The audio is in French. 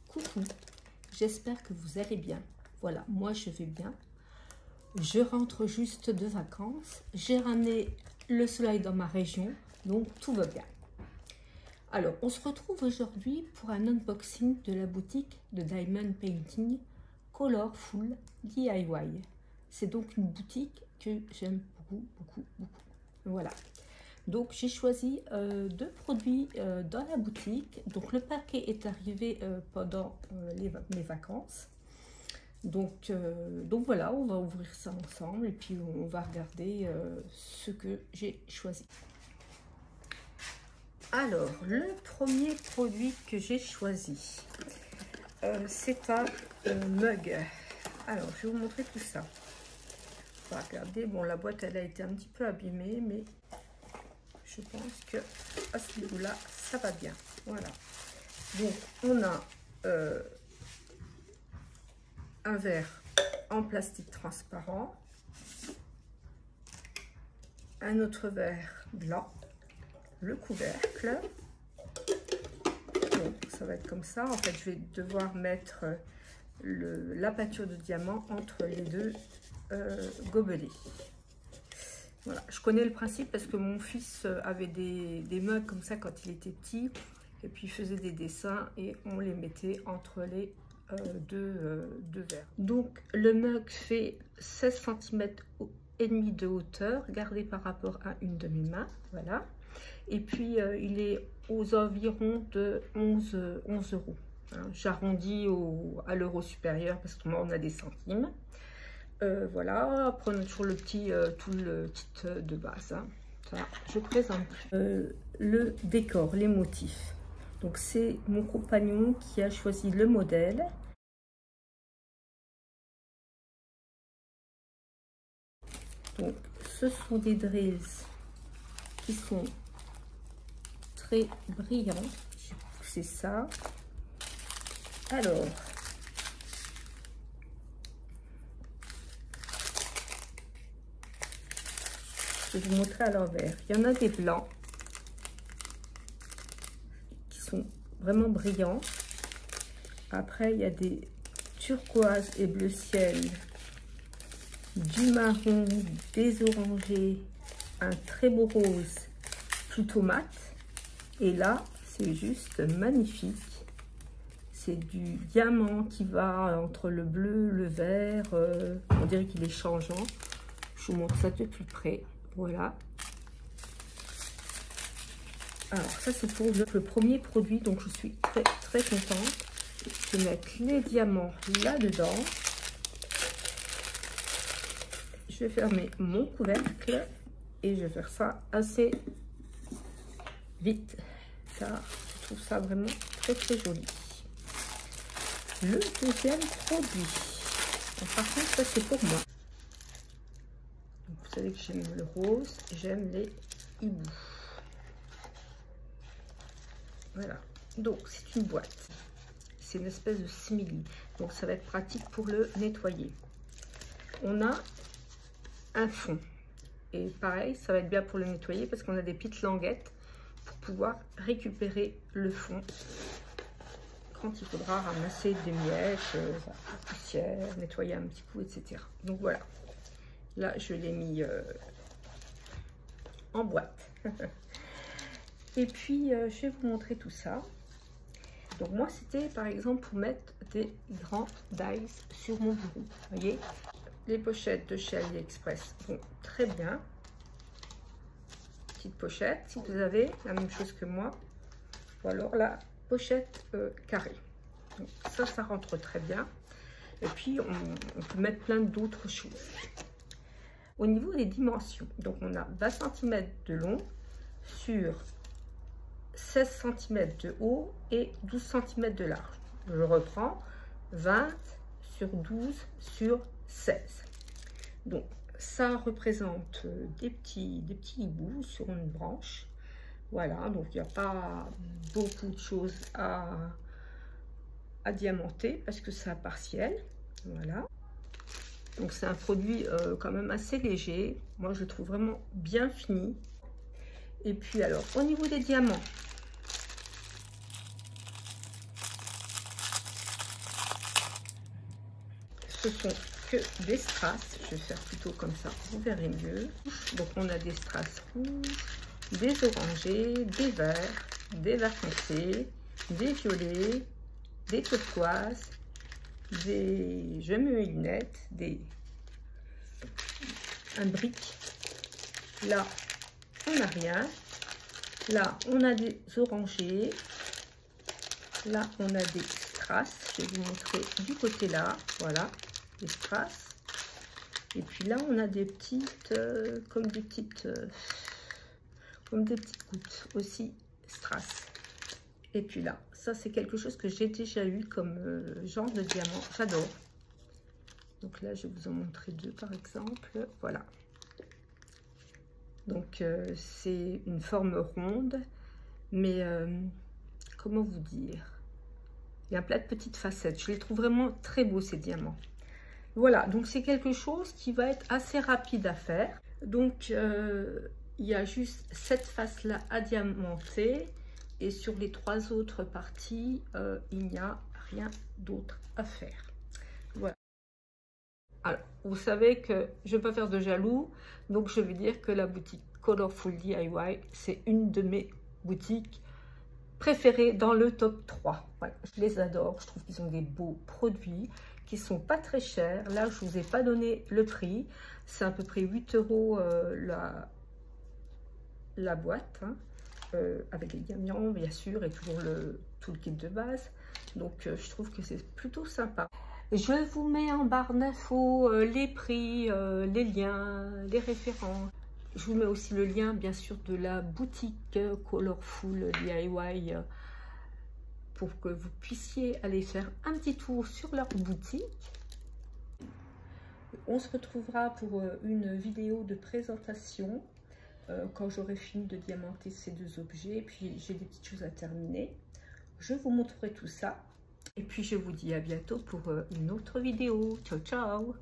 Coucou, j'espère que vous allez bien. Voilà, moi je vais bien. Je rentre juste de vacances. J'ai ramené le soleil dans ma région, donc tout va bien. Alors, on se retrouve aujourd'hui pour un unboxing de la boutique de Diamond Painting Colorful DIY. C'est donc une boutique que j'aime beaucoup. Voilà. Donc j'ai choisi deux produits dans la boutique. Donc le paquet est arrivé pendant mes vacances. Donc voilà, on va ouvrir ça ensemble et puis on va regarder ce que j'ai choisi. Alors le premier produit que j'ai choisi, c'est un mug. Alors je vais vous montrer tout ça. On va regarder. Bon, la boîte elle a été un petit peu abîmée, mais je pense que à ce niveau-là, ça va bien. Voilà. Donc, on a un verre en plastique transparent, un autre verre blanc, le couvercle. Donc, ça va être comme ça. En fait, je vais devoir mettre la peinture de diamant entre les deux gobelets. Voilà, je connais le principe parce que mon fils avait des mugs comme ça quand il était petit, et puis il faisait des dessins et on les mettait entre les deux verres. Donc le mug fait 16 cm et demi de hauteur, gardé par rapport à une de mes mains, voilà. Et puis il est aux environs de 11 euros. Hein. J'arrondis à l'euro supérieur parce que moi on a des centimes. Voilà, après on a toujours le petit, tout le kit de base. Hein. Ça, je présente le décor, les motifs. Donc c'est mon compagnon qui a choisi le modèle. Donc ce sont des drills qui sont très brillants. J'ai poussé ça. Alors, je vais vous montrer à l'envers. Il y en a des blancs qui sont vraiment brillants. Après, il y a des turquoises et bleu ciel, du marron, des orangés, un très beau rose plutôt mat. Et là, c'est juste magnifique. C'est du diamant qui va entre le bleu, le vert. On dirait qu'il est changeant. Je vous montre ça de plus près. Voilà. Alors ça c'est pour le premier produit, donc je suis très contente. Je vais mettre les diamants là-dedans. Je vais fermer mon couvercle et je vais faire ça assez vite car je trouve ça vraiment très joli. Le deuxième produit, par contre ça c'est pour moi. Vous savez que j'aime le rose, j'aime les hiboux. Voilà, donc c'est une boîte. C'est une espèce de simili. Donc ça va être pratique pour le nettoyer. On a un fond. Et pareil, ça va être bien pour le nettoyer parce qu'on a des petites languettes pour pouvoir récupérer le fond quand il faudra ramasser des miettes, la poussière, nettoyer un petit coup, etc. Donc voilà. Là, je l'ai mis en boîte. Et puis, je vais vous montrer tout ça. Donc moi, c'était par exemple pour mettre des grands dies sur mon bureau. Vous voyez, les pochettes de chez AliExpress vont très bien. Petite pochette, si vous avez la même chose que moi. Ou alors la pochette carrée. Donc ça rentre très bien. Et puis, on peut mettre plein d'autres choses. Au niveau des dimensions, donc on a 20 cm de long sur 16 cm de haut et 12 cm de large. Je reprends 20 sur 12 sur 16. Donc ça représente des petits hiboux sur une branche. Voilà, donc il n'y a pas beaucoup de choses à diamanter parce que c'est à partiel. Voilà. Donc c'est un produit quand même assez léger. Moi je le trouve vraiment bien fini. Et puis alors au niveau des diamants, ce sont que des strass. Je vais faire plutôt comme ça, vous verrez mieux. Donc on a des strass rouges, des orangés, des verts foncés, des violets, des turquoises, des je me mets une lunette, un brick. Là on n'a rien. Là on a des orangés. Là on a des strass. Je vais vous montrer du côté là. Voilà, des strass. Et puis là on a des petites comme des petites gouttes aussi strass. Et puis là, ça c'est quelque chose que j'ai déjà eu comme genre de diamant. J'adore. Donc là, je vais vous en montrer deux par exemple. Voilà. Donc c'est une forme ronde, mais comment vous dire? Il y a plein de petites facettes. Je les trouve vraiment très beaux ces diamants. Voilà, donc c'est quelque chose qui va être assez rapide à faire. Donc il y a juste cette face là à diamanter. Et sur les trois autres parties, il n'y a rien d'autre à faire. Voilà. Alors, vous savez que je ne vais pas faire de jaloux, donc je vais dire que la boutique Colorful DIY, c'est une de mes boutiques préférées dans le top 3. Voilà, je les adore, je trouve qu'ils ont des beaux produits, qui ne sont pas très chers. Là, je ne vous ai pas donné le prix, c'est à peu près 8 € la boîte. Hein. Avec les gagnants bien sûr et toujours tout le kit de base, donc je trouve que c'est plutôt sympa. Je vous mets en barre d'infos les prix, les liens, les références. Je vous mets aussi le lien bien sûr de la boutique Colorful DIY pour que vous puissiez aller faire un petit tour sur leur boutique. On se retrouvera pour une vidéo de présentation quand j'aurai fini de diamanter ces deux objets. Et puis j'ai des petites choses à terminer. Je vous montrerai tout ça. Et puis je vous dis à bientôt pour une autre vidéo. Ciao, ciao!